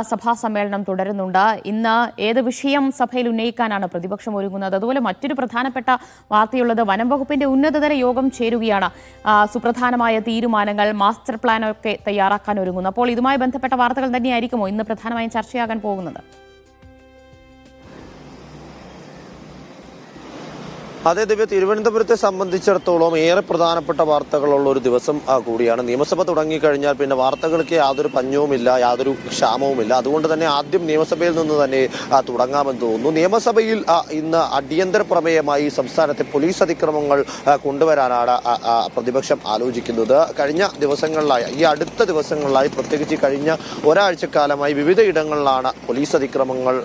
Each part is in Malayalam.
സഭാ സമ്മേളനം തുടരുന്നുണ്ട്. ഇന്ന് ഏത് വിഷയം സഭയിൽ ഉന്നയിക്കാനാണ് പ്രതിപക്ഷം ഒരുങ്ങുന്നത്? അതുപോലെ മറ്റൊരു പ്രധാനപ്പെട്ട വാർത്തയുള്ളത്, വനം വകുപ്പിന്റെ ഉന്നതതല യോഗം ചേരുകയാണ്. സുപ്രധാനമായ തീരുമാനങ്ങൾ, മാസ്റ്റർ പ്ലാനൊക്കെ തയ്യാറാക്കാൻ ഒരുങ്ങുന്നു. അപ്പോൾ ഇതുമായി ബന്ധപ്പെട്ട വാർത്തകൾ തന്നെയായിരിക്കുമോ ഇന്ന് പ്രധാനമായും ചർച്ചയാകാൻ പോകുന്നത്? അതെ ദിവ്യ, തിരുവനന്തപുരത്തെ സംബന്ധിച്ചിടത്തോളം ഏറെ പ്രധാനപ്പെട്ട വാർത്തകളുള്ള ഒരു ദിവസം കൂടിയാണ്. നിയമസഭ തുടങ്ങിക്കഴിഞ്ഞാൽ പിന്നെ വാർത്തകൾക്ക് യാതൊരു പഞ്ഞവുമില്ല, യാതൊരു ക്ഷാമവുമില്ല. അതുകൊണ്ട് തന്നെ ആദ്യം നിയമസഭയിൽ നിന്ന് തന്നെ തുടങ്ങാമെന്ന് തോന്നുന്നു. നിയമസഭയിൽ ഇന്ന് അടിയന്തര പ്രമേയമായി സംസ്ഥാനത്തെ പോലീസ് അതിക്രമങ്ങൾ കൊണ്ടുവരാനാണ് പ്രതിപക്ഷം ആലോചിക്കുന്നത്. കഴിഞ്ഞ ദിവസങ്ങളിലായി, ഈ അടുത്ത ദിവസങ്ങളിലായി, പ്രത്യേകിച്ച് കഴിഞ്ഞ ഒരാഴ്ചക്കാലമായി വിവിധ ഇടങ്ങളിലാണ് പോലീസ് അതിക്രമങ്ങൾ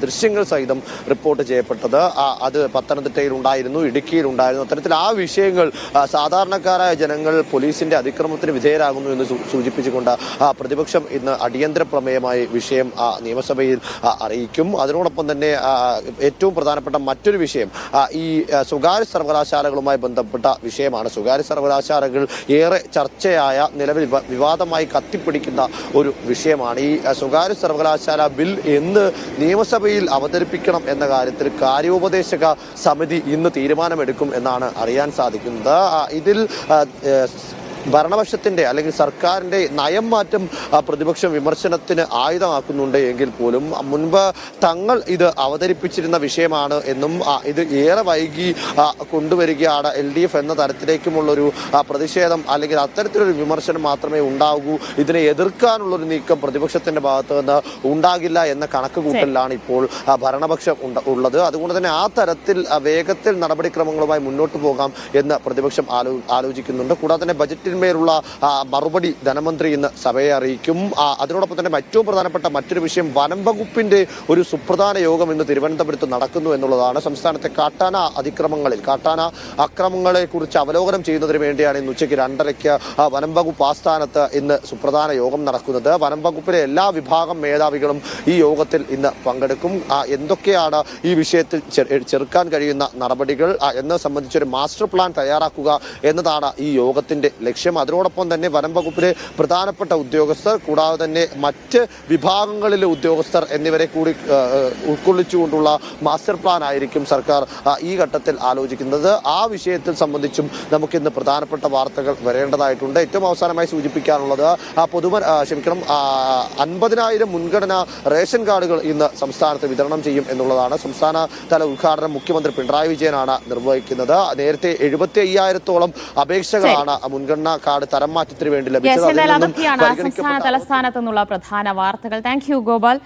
ദൃശ്യങ്ങൾ സഹിതം റിപ്പോർട്ട് ചെയ്യപ്പെട്ടത്. അത് പത്തനംതിട്ടയിൽ ഉണ്ടായിരുന്നു, ഇടുക്കിയിലുണ്ടായിരുന്നു. അത്തരത്തിൽ ആ വിഷയങ്ങൾ, സാധാരണക്കാരായ ജനങ്ങൾ പോലീസിന്റെ അതിക്രമത്തിന് വിധേയരാകുന്നു എന്ന് സൂചിപ്പിച്ചുകൊണ്ട് പ്രതിപക്ഷം ഇന്ന് അടിയന്തര പ്രമേയമായി വിഷയം നിയമസഭയിൽ അറിയിക്കും. അതിനോടൊപ്പം തന്നെ ഏറ്റവും പ്രധാനപ്പെട്ട മറ്റൊരു വിഷയം ഈ സ്വകാര്യ സർവകലാശാലകളുമായി ബന്ധപ്പെട്ട വിഷയമാണ്. സ്വകാര്യ സർവകലാശാലകൾ ഏറെ ചർച്ചയായ, നിലവിൽ വിവാദമായി കത്തിപ്പിടിക്കുന്ന ഒരു വിഷയമാണ്. ഈ സ്വകാര്യ സർവകലാശാല ബിൽ എന്ന് നിയമസഭയിൽ അവതരിപ്പിക്കണം എന്ന കാര്യത്തിൽ കാര്യോപദേശക സമിതി ഇന്ന് തീരുമാനമെടുക്കും എന്നാണ് അറിയാൻ സാധിക്കുന്നത്. ഇതിൽ ഭരണപക്ഷത്തിന്റെ അല്ലെങ്കിൽ സർക്കാരിന്റെ നയം മാറ്റം പ്രതിപക്ഷം വിമർശനത്തിന് ആയുധമാക്കുന്നുണ്ട് എങ്കിൽ പോലും മുൻപ് തങ്ങൾ ഇത് അവതരിപ്പിച്ചിരുന്ന വിഷയമാണ് എന്നും ഇത് ഏറെ വൈകി കൊണ്ടുവരികയാണ് LDF എന്ന തരത്തിലേക്കുമുള്ളൊരു പ്രതിഷേധം അല്ലെങ്കിൽ അത്തരത്തിലൊരു വിമർശനം മാത്രമേ ഉണ്ടാകൂ, ഇതിനെ എതിർക്കാനുള്ളൊരു നീക്കം പ്രതിപക്ഷത്തിന്റെ ഭാഗത്ത് നിന്ന് ഉണ്ടാകില്ല എന്ന കണക്കുകൂട്ടലിലാണ് ഇപ്പോൾ ഭരണപക്ഷം ഉള്ളത്. അതുകൊണ്ട് തന്നെ ആ തരത്തിൽ വേഗത്തിൽ നടപടിക്രമങ്ങളുമായി മുന്നോട്ട് പോകാം എന്ന് പ്രതിപക്ഷം ആലോചിക്കുന്നുണ്ട്. കൂടാതെ തന്നെ ബജറ്റിൽ മേലുള്ള മറുപടി ധനമന്ത്രി ഇന്ന് സഭയെ അറിയിക്കും. അതിനോടൊപ്പം തന്നെ ഏറ്റവും പ്രധാനപ്പെട്ട മറ്റൊരു വിഷയം, വനം വകുപ്പിന്റെ ഒരു സുപ്രധാന യോഗം ഇന്ന് തിരുവനന്തപുരത്ത് നടക്കുന്നു എന്നുള്ളതാണ്. സംസ്ഥാനത്തെ കാട്ടാന അക്രമങ്ങളെ കുറിച്ച് അവലോകനം ചെയ്യുന്നതിന് വേണ്ടിയാണ് ഇന്ന് ഉച്ചയ്ക്ക് 2:30 വനം വകുപ്പ് ആസ്ഥാനത്ത് ഇന്ന് സുപ്രധാന യോഗം നടക്കുന്നത്. വനം വകുപ്പിലെ എല്ലാ വിഭാഗം മേധാവികളും ഈ യോഗത്തിൽ ഇന്ന് പങ്കെടുക്കും. എന്തൊക്കെയാണ് ഈ വിഷയത്തിൽ ചെറുക്കാൻ കഴിയുന്ന നടപടികൾ എന്നത് സംബന്ധിച്ചൊരു മാസ്റ്റർ പ്ലാൻ തയ്യാറാക്കുക എന്നതാണ് ഈ യോഗത്തിന്റെ ലക്ഷ്യം. അതിനോടൊപ്പം തന്നെ വനം വകുപ്പിലെ പ്രധാനപ്പെട്ട ഉദ്യോഗസ്ഥർ, കൂടാതെ തന്നെ മറ്റ് വിഭാഗങ്ങളിലെ ഉദ്യോഗസ്ഥർ എന്നിവരെ കൂടി ഉൾക്കൊള്ളിച്ചുകൊണ്ടുള്ള മാസ്റ്റർ പ്ലാൻ ആയിരിക്കും സർക്കാർ ഈ ഘട്ടത്തിൽ ആലോചിക്കുന്നത്. ആ വിഷയത്തിൽ സംബന്ധിച്ചും നമുക്കിന്ന് പ്രധാനപ്പെട്ട വാർത്തകൾ വരേണ്ടതായിട്ടുണ്ട്. ഏറ്റവും അവസാനമായി സൂചിപ്പിക്കാനുള്ളത് 50,000 മുൻഗണനാ റേഷൻ കാർഡുകൾ ഇന്ന് സംസ്ഥാനത്ത് വിതരണം ചെയ്യും എന്നുള്ളതാണ്. സംസ്ഥാന തല ഉദ്ഘാടനം മുഖ്യമന്ത്രി പിണറായി വിജയനാണ് നിർവഹിക്കുന്നത്. നേരത്തെ 75,000-ഓളം അപേക്ഷകളാണ് മുൻഗണനാ കാർഡ് തരം മാറ്റത്തിന് വേണ്ടി ലഭിച്ചത്. സംസ്ഥാന തലസ്ഥാനത്ത് നിന്നുള്ള പ്രധാന വാർത്തകൾ. Thank you Gopal.